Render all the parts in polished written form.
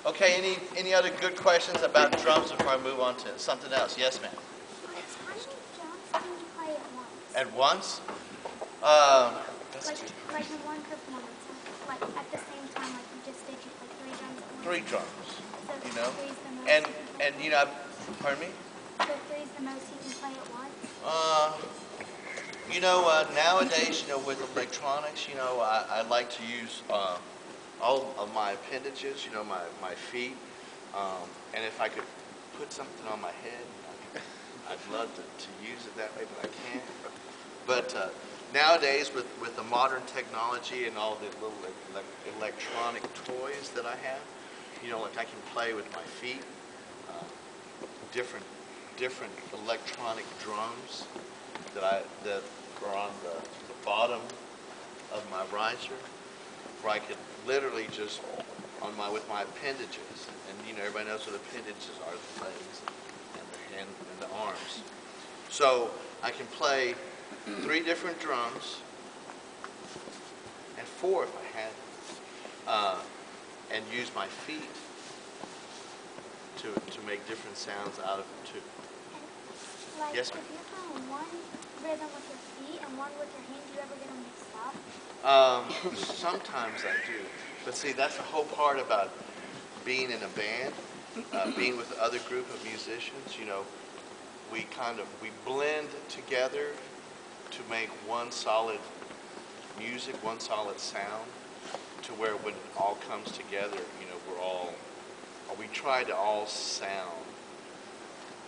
Okay, any other good questions about drums before I move on to something else? Yes, ma'am. How many drums can you play at once? At once? Like in one performance, like at the same time, like you just did, you play 3 drums at once? 3 drums. So You know, 3 is the most and you know, pardon me. So 3 is the most you can play at once? You know, nowadays, you know, with electronics, you know, I like to use all of my appendages, you know, my feet, and if I could put something on my head, I'd love to use it that way, but I can't. But nowadays, with the modern technology and all the little electronic toys that I have, you know, like I can play with my feet, different electronic drums that are on the bottom of my riser, where I could literally just with my appendages, and you know everybody knows what appendages are: the legs and the hand and the arms. So I can play 3 different drums, and 4 if I had, and use my feet to make different sounds out of it too. Like, Yes, ma'am. if you're playing one rhythm with your feet and one with your hands, do you ever get them mixed up? Sometimes I do, but see, that's the whole part about being in a band, being with other group of musicians. You know, we blend together to make one solid music, one solid sound, to where when it all comes together, you know, we try to all sound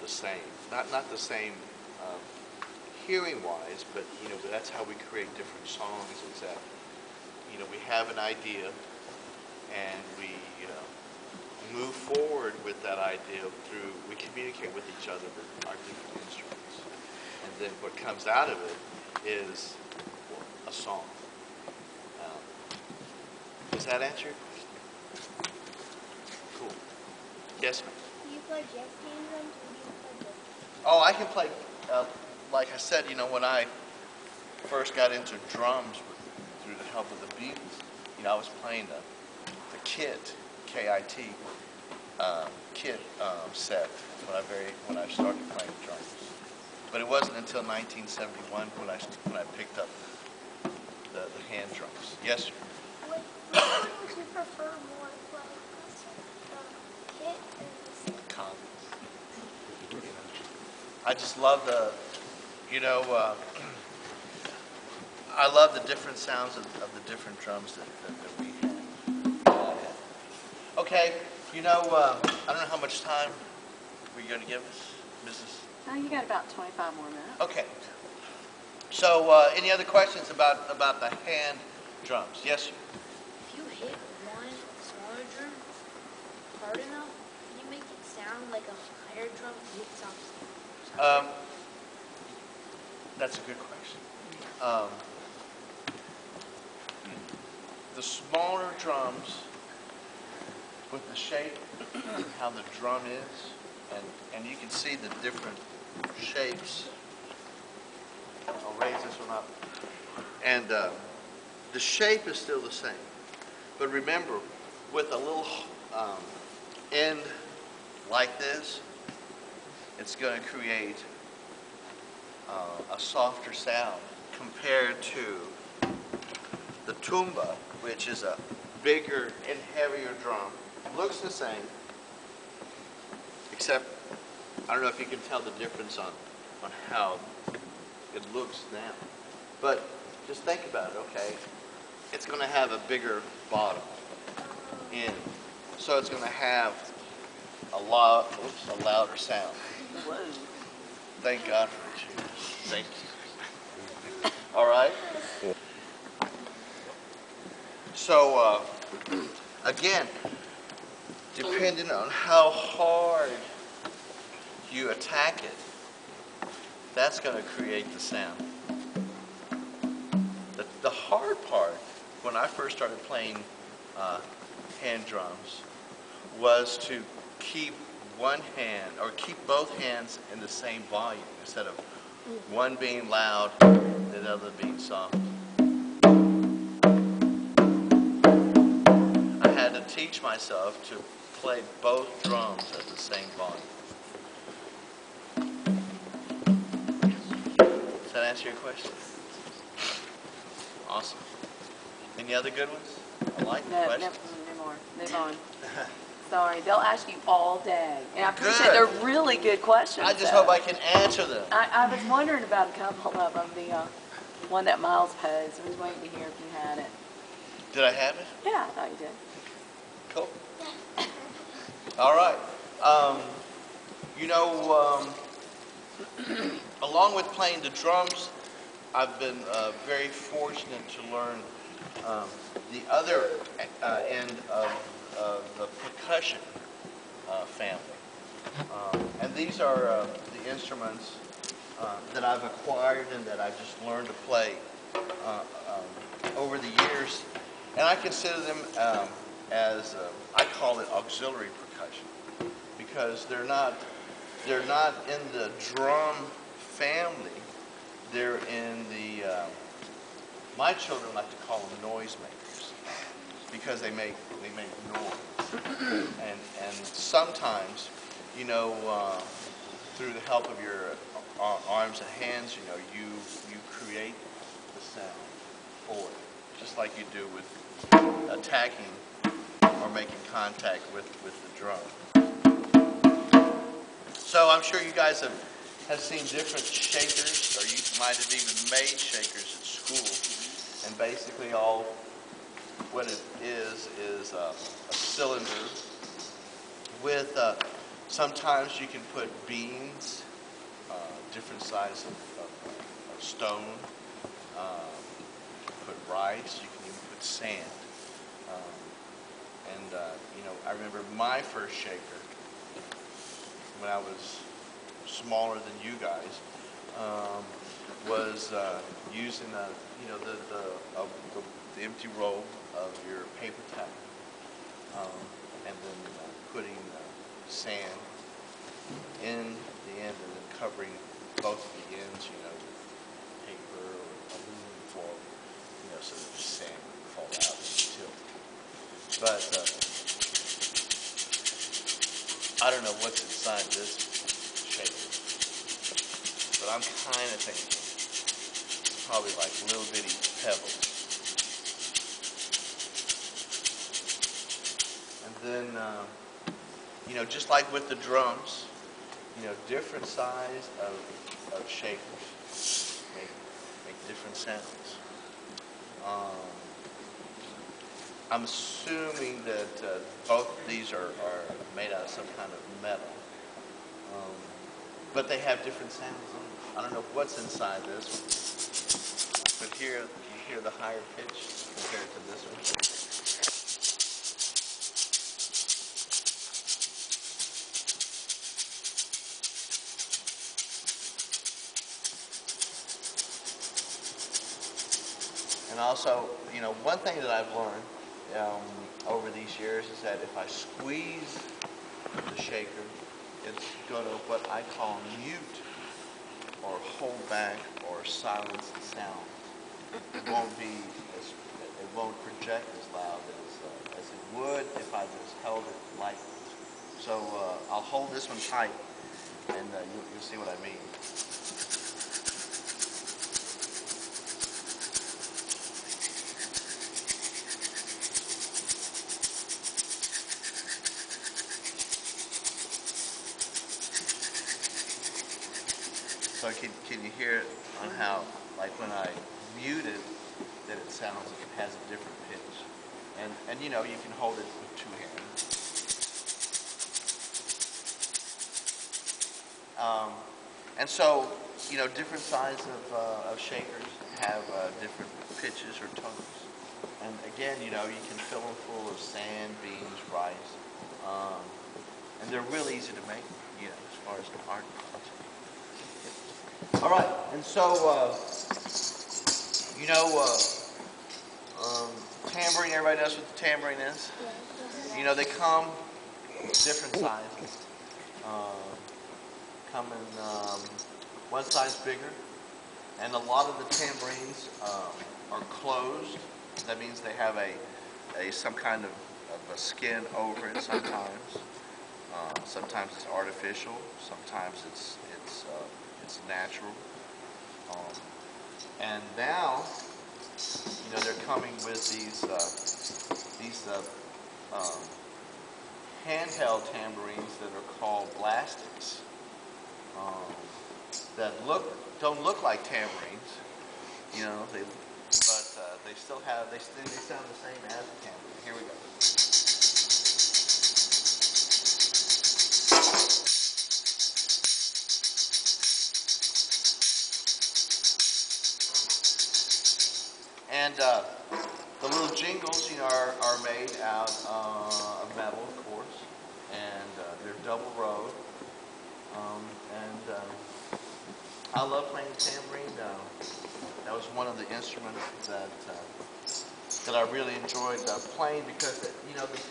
the same. Not the same hearing-wise, but you know, but that's how we create different songs. Is that, you know, we have an idea, and we move forward with that idea through. We communicate with each other with our different instruments, and then what comes out of it is a song. Does that answer your question? Cool. Yes, ma'am. Do you play just hand drums or do you play both? Oh, I can play, like I said, you know, when I first got into drums through the help of the Beatles, you know, I was playing the kit, K-I-T, kit set when I started playing drums. But it wasn't until 1971 when I picked up the hand drums. Yes, sir. Which one would you prefer more, like the kit or the set? Congas. You know, I just love I love the different sounds of the different drums that we have. Okay, you know, I don't know how much time we're going to give us, Mrs. Oh, you got about 25 more minutes. Okay. So, any other questions about the hand drums? Yes, sir. If you hit one smaller drum hard enough, can you make it sound like a higher drum hit something? That's a good question. The smaller drums, with the shape, how the drum is, and you can see the different shapes. I'll raise this one up. And the shape is still the same. But remember, with a little end like this, it's going to create a softer sound compared to the tuba, which is a bigger and heavier drum. It looks the same, except I don't know if you can tell the difference on how it looks now. But just think about it, okay? It's going to have a bigger bottom end, so it's going to have a louder sound. Thank God for the shoes. Thank you. All right? So, again, depending on how hard you attack it, that's going to create the sound. The hard part, when I first started playing hand drums, was to keep one hand, or keep both hands in the same volume, instead of one being loud and the other being soft. I had to teach myself to play both drums at the same volume. Does that answer your question? Awesome. Any other good ones? I like the No, questions. no more. Move on. Sorry, they'll ask you all day. And I appreciate Good. they're really good questions. I just though. hope I can answer them. I was wondering about a couple of them. The one that Miles posed. I was waiting to hear if you had it. Did I have it? Yeah, I thought you did. Cool. All right. Along with playing the drums, I've been very fortunate to learn the other end of the percussion family. And these are the instruments that I've acquired and that I've just learned to play over the years. And I consider them as, I call it auxiliary percussion, because they're not in the drum family. They're in the, my children like to call them noisemakers, because they make noise. And sometimes, through the help of your arms and hands, you create the sound for it, just like you do with attacking or making contact with the drum. So I'm sure you guys have seen different shakers, or you might have even made shakers at school. And basically all what it is a cylinder with, sometimes you can put beans, different sizes of stone, you can put rice, you can even put sand. I remember my first shaker when I was smaller than you guys, was using the empty roll of your paper towel, and then putting sand in the end, and then covering both of the ends, with paper or aluminum foil, so that the sand wouldn't fall out until. But I don't know what's inside this shaker, but I'm kind of thinking it's probably like little bitty pebbles. And then, just like with the drums, different size of shakers make different sounds. I'm assuming that both of these are made out of some kind of metal, but they have different sounds. I don't know what's inside this one, but here you hear the higher pitch compared to this one. And also, one thing that I've learned over these years is that if I squeeze the shaker, it's going to what I call mute or hold back or silence the sound. It won't project as loud as it would if I just held it lightly. So I'll hold this one tight, and you'll see what I mean. So can you hear it on how, like when I mute it, that it sounds like it has a different pitch. And you can hold it with two hands. And so, different sizes of shakers have different pitches or tones. And again, you can fill them full of sand, beans, rice. And they're really easy to make, as far as the art goes. All right, and so, tambourine, everybody knows what the tambourine is? They come different sizes. Come in one size bigger, and a lot of the tambourines are closed. That means they have some kind of a skin over it sometimes. Sometimes it's artificial. Sometimes it's natural. And now, they're coming with these handheld tambourines that are called blastics. That don't look like tambourines, but they still have they sound the same as a tambourine. Here we go. And the little jingles, are made out of metal, of course, and they're double rowed. I love playing the tambourine. That was one of the instruments that I really enjoyed playing because the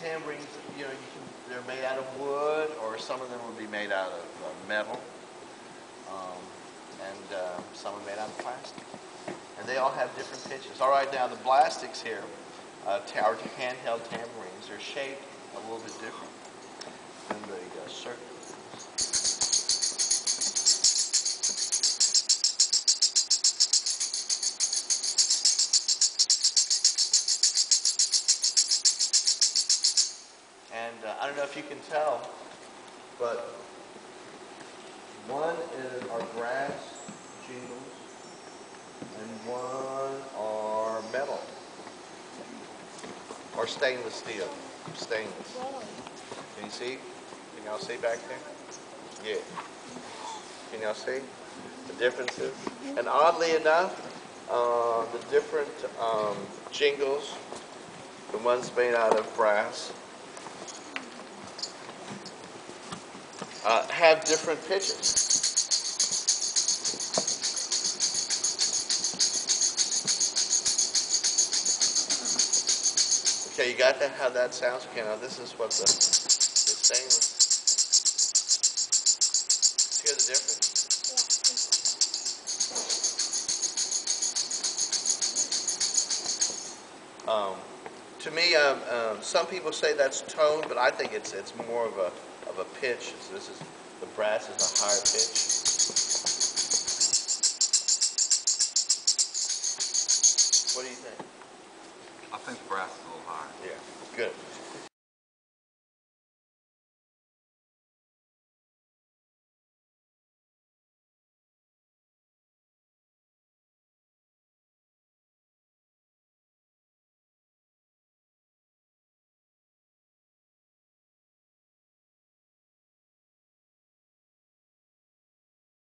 tambourines, they're made out of wood, or some of them would be made out of metal, and some are made out of plastic. And they all have different pitches. All right, now the blastics here, our handheld tambourines, they're shaped a little bit different than the circuit. And I don't know if you can tell, but one are brass jingles and one are metal or stainless steel. Stainless. Can you see? Can y'all see back there? Yeah. Can y'all see the differences? And oddly enough, the different jingles, the ones made out of brass, have different pitches. Okay, you got that? How that sounds? Okay, now this is what the stainless. See the difference? To me, some people say that's tone, but I think it's more of a pitch. The brass is a higher pitch. What do you think? I think the brass is a little higher. Yeah, good.